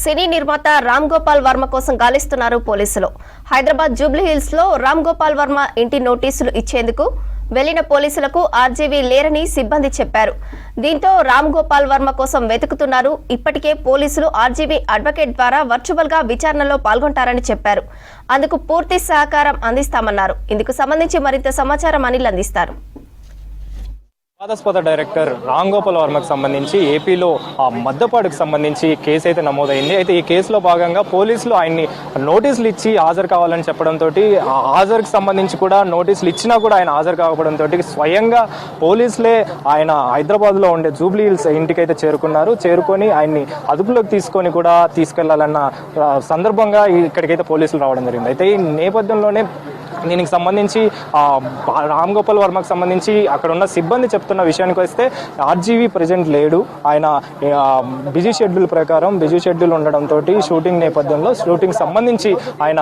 సినీ నిర్మాత రామ్ గోపాల్ వర్మ కోసం గాలిస్తున్నారు పోలీసులు. హైదరాబాద్ జూబ్లీ హిల్స్ లో రామ్ గోపాల్ వర్మ ఇంటి నోటీసులు ఇచ్చేందుకు వెళ్లిన పోలీసులకు ఆర్జీవీ లేరని సిబ్బంది చెప్పారు. దీంతో రామ్ గోపాల్ వర్మ కోసం వెతుకుతున్నారు. ఇప్పటికే పోలీసులు ఆర్జీవీ అడ్వకేట్ ద్వారా వర్చువల్ గా విచారణలో పాల్గొంటారని చెప్పారు. అందుకు పూర్తి సహకారం అందిస్తామన్నారు. ఇందుకు సంబంధించి మరింత సమాచారం అనిల్ అందిస్తారు. వివాదాస్పద డైరెక్టర్ రామ్ గోపాల్ వర్మకు సంబంధించి ఏపీలో మద్దపాడుకు సంబంధించి కేసు అయితే నమోదైంది. అయితే ఈ కేసులో భాగంగా పోలీసులు ఆయన్ని నోటీసులు ఇచ్చి హాజరు కావాలని చెప్పడంతో హాజరుకు సంబంధించి కూడా నోటీసులు ఇచ్చినా కూడా ఆయన హాజరు కాకపోవడంతో స్వయంగా పోలీసులే ఆయన హైదరాబాద్లో ఉండే జూబ్లీ హిల్స్ ఇంటికైతే చేరుకొని ఆయన్ని అదుపులోకి తీసుకొని కూడా తీసుకెళ్లాలన్న సందర్భంగా ఇక్కడికైతే పోలీసులు రావడం జరిగింది. అయితే ఈ నేపథ్యంలోనే దీనికి సంబంధించి రామ్ గోపాల్ వర్మకు సంబంధించి అక్కడ ఉన్న సిబ్బంది చెప్తున్న విషయానికి వస్తే ఆర్జీవీ ప్రెజెంట్ లేడు. ఆయన బిజీ షెడ్యూల్ ఉండడంతో షూటింగ్ నేపథ్యంలో షూటింగ్ సంబంధించి ఆయన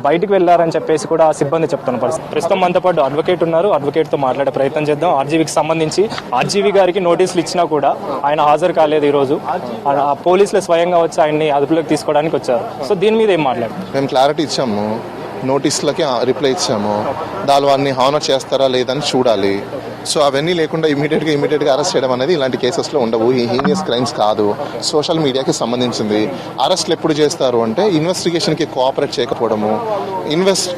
బయటికి వెళ్లారని చెప్పేసి కూడా సిబ్బంది చెప్తున్న పరిస్థితి. ప్రస్తుతం మనతో పాటు అడ్వకేట్ ఉన్నారు. అడ్వకేట్తో మాట్లాడే ప్రయత్నం చేద్దాం. ఆర్జీవీకి సంబంధించి ఆర్జీవీ గారికి నోటీసులు ఇచ్చినా కూడా ఆయన హాజరు కాలేదు. ఈరోజు పోలీసులు స్వయంగా వచ్చి ఆయన్ని అదుపులోకి తీసుకోవడానికి వచ్చారు. సో దీని మీద ఏం మాట్లాడారు? మేము క్లారిటీ ఇచ్చాము, నోటీసులకి రిప్లై ఇచ్చాము. వారిని హానర్ చేస్తారా లేదని చూడాలి. సో అవన్నీ లేకుండా ఇమీడియట్గా అరెస్ట్ చేయడం అనేది ఇలాంటి కేసెస్లో ఉండవు. ఈ హీనియస్ క్రైమ్స్ కాదు, సోషల్ మీడియాకి సంబంధించింది. అరెస్ట్లు ఎప్పుడు చేస్తారు అంటే ఇన్వెస్టిగేషన్కి కోఆపరేట్ చేయకపోవడము,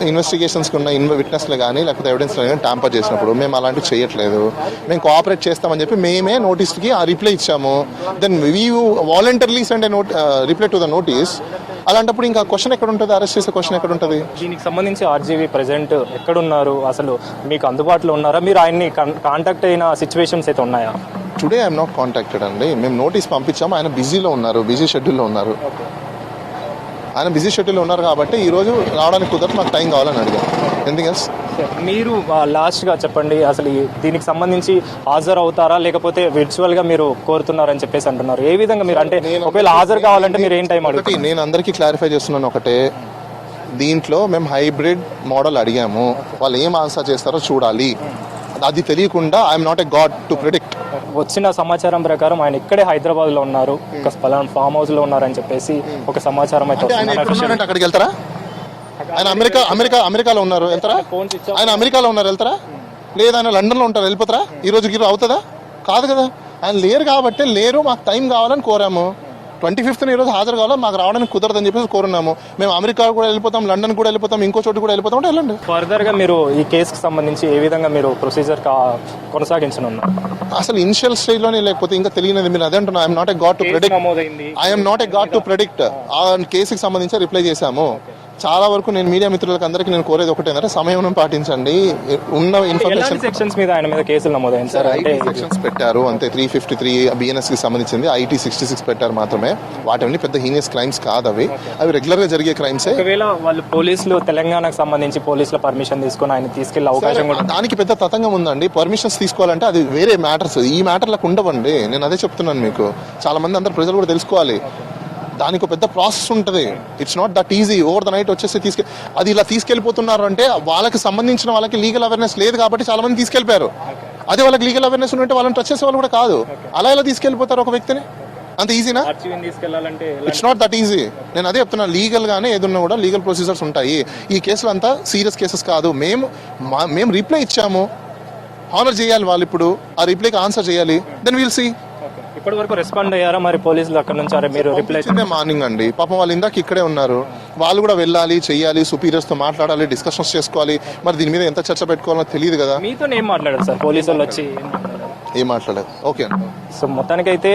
ఇన్వెస్టిగేషన్స్కి ఉన్న విట్నెస్లు కానీ లేకపోతే ఎవిడెన్స్లు కానీ ట్యాంపర్ చేసినప్పుడు. మేము అలాంటివి చేయట్లేదు. మేము కోఆపరేట్ చేస్తామని చెప్పి మేమే నోటీస్కి ఆ రిప్లై ఇచ్చాము. Then we voluntarily send reply to the notice. అలాంటప్పుడు ఇంకా క్వశ్చన్ ఎక్కడ ఉంటుంది? అరెస్ట్ చేసే క్వశ్చన్ ఎక్కడ ఉంటుంది? దీనికి సంబంధించి ఆర్జీవీ ప్రెజెంట్ ఎక్కడున్నారు? అసలు మీకు అందుబాటులో ఉన్నారా? మీరు ఆయన్ని కాంటాక్ట్ అయిన సిచ్యువేషన్స్ అయితే ఉన్నాయా? టుడే ఐఎమ్ నాట్ కాంటాక్టెడ్ అండి. మేము నోటీస్ పంపించాము. ఆయన బిజీలో ఉన్నారు, బిజీ షెడ్యూల్లో ఉన్నారు. ఆయన బిజీ షెడ్యూల్లో ఉన్నారు కాబట్టి ఈరోజు రావడానికి కుదరదు, మాకు టైం కావాలని అడిగారు. ఎందుకంటే మీరు లాస్ట్గా చెప్పండి, అసలు దీనికి సంబంధించి హాజరు అవుతారా లేకపోతే విర్చువల్గా మీరు కోరుతున్నారని చెప్పేసి అంటున్నారు. ఏ విధంగా మీరు అంటే ఒకవేళ హాజరు కావాలంటే మీరు ఏం టైం అడుగుతారు? నేను అందరికీ క్లారిఫై చేస్తున్నాను ఒకటే, దీంట్లో మేము హైబ్రిడ్ మోడల్ అడిగాము. వాళ్ళు ఏం ఆన్సర్ చేస్తారో చూడాలి. అది తెలియకుండా I'm not a God to predict. వచ్చిన సమాచారం ప్రకారం ఆయన ఇక్కడే హైదరాబాద్ లో ఉన్నారు, ఒక ఫామ్ హౌస్ లో ఉన్నారని చెప్పేసి ఒక సమాచారం అయితే అక్కడికి వెళ్తారా? ఆయన అమెరికాలో ఉన్నారు, వెళ్తారా? ఆయన అమెరికాలో ఉన్నారు, వెళ్తారా? లేదా ఆయన లండన్లో ఉంటారు, వెళ్ళిపోతారా? ఈ రోజుకి అవుతుందా? కాదు కదా. ఆయన లేరు కాబట్టి లేరు, మాకు టైం కావాలని కోరాము. 25th ఈరోజు హాజరు కావాలా, మాకు రావడానికి కుదరదని చెప్పేసి కోరున్నాము. మేము అమెరికా కూడా వెళ్ళిపోతాం, లండన్ కూడా వెళ్ళిపోతాం, ఇంకో చోటు కూడా వెళ్ళిపోతాం. అంటే వెళ్ళండి. ఫర్దర్గా మీరు ఈ కేసుకి సంబంధించి ఏ విధంగా మీరు ప్రొసీజర్ కొనసాగించనున్నారు? అసలు ఇనిషియల్ స్టేజ్లోనే లేకపోతే ఇంకా తెలియనిది మీరు అదే అంటున్నా. I'm not a God to predict. ఆ కేసుకి సంబంధించి రిప్లై చేశాము. చాలా వరకు నేను మీడియా మిత్రులకు అందరికీ నేను కోరేది ఒకటే, సమయం పాటించండి. ఉన్న ఇన్ఫర్మేషన్ సెక్షన్స్ మీద ఆయన మీద కేసులు నమోదైంది సార్. అంటే సెక్షన్స్ పెట్టారు అంతే. 353 బిఎన్ఎస్ కి సంబంధించింది, ఐటీ 66 పెట్టారు మాత్రమే. వాటి పెద్ద హీనియస్ క్రైమ్స్ కాదు, అవి రెగ్యులర్ గా జరిగే క్రైమ్స్. ఒకవేళ వాళ్ళు పోలీసులు తెలంగాణకు సంబంధించి పోలీసుల పర్మిషన్ తీసుకుని ఆయన తీసుకెళ్లే అవకాశం కూడా, దానికి పెద్ద తతంగం ఉందండి. పర్మిషన్స్ తీసుకోవాలంటే అది వేరే మ్యాటర్స్, ఈ మ్యాటర్లకు ఉండవండి. నేను అదే చెప్తున్నాను మీకు. చాలా మంది అందరు ప్రజలు కూడా తెలుసుకోవాలి, దానికి పెద్ద ప్రాసెస్ ఉంటుంది. It's not that easy. Over the night వచ్చేసి అది ఇలా తీసుకెళ్లిపోతున్నారు అంటే వాళ్ళకి సంబంధించిన వాళ్ళకి లీగల్ అవేర్నెస్ లేదు కాబట్టి చాలా మంది తీసుకెళ్లిపోయారు. అదే వాళ్ళకి లీగల్ అవేర్నెస్ ఉంటే వాళ్ళని టచ్ చేసే వాళ్ళు కూడా కాదు. అలా ఎలా తీసుకెళ్లిపోతారు ఒక వ్యక్తిని? అంత ఈజీనా? It's not that easy. నేను అదే చెప్తున్నా, లీగల్ గానే ఏదున్నా కూడా లీగల్ ప్రొసీజర్స్ ఉంటాయి. ఈ కేసులు అంతా సీరియస్ కేసెస్ కాదు. మేము రిప్లై ఇచ్చాము, హానర్ చేయాలి వాళ్ళు. ఇప్పుడు ఆ రిప్లైకి ఆన్సర్ చేయాలి. Then will see. ఇప్పటి వరకు రెస్పాండ్ అయ్యారా మరి పోలీసులు అక్కడ నుంచి? మీరు రిప్లై మార్నింగ్ అండి, పాపం వాళ్ళు ఇందాక ఇక్కడే ఉన్నారు. వాళ్ళు కూడా వెళ్ళాలి, చెయ్యాలి, సుపీరియర్స్ తో మాట్లాడాలి, డిస్కషన్స్ చేసుకోవాలి. మరి దీని మీద ఎంత చర్చ పెట్టుకోవాలో తెలియదు కదా. మీతో ఏం మాట్లాడారు సార్ పోలీసులు వచ్చి? ఏం మాట్లాడారు? ఓకే. సో మొత్తానికైతే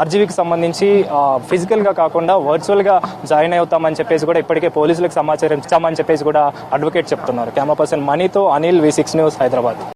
ఆర్జీవీకి సంబంధించి ఫిజికల్ గా కాకుండా వర్చువల్ గా జాయిన్ అవుతామని చెప్పేసి కూడా ఇప్పటికే పోలీసులకు సమాచారం ఇచ్చామని చెప్పేసి కూడా అడ్వకేట్ చెప్తున్నారు. కెమెరా పర్సన్ మనీతో అనిల్, V6 న్యూస్, హైదరాబాద్.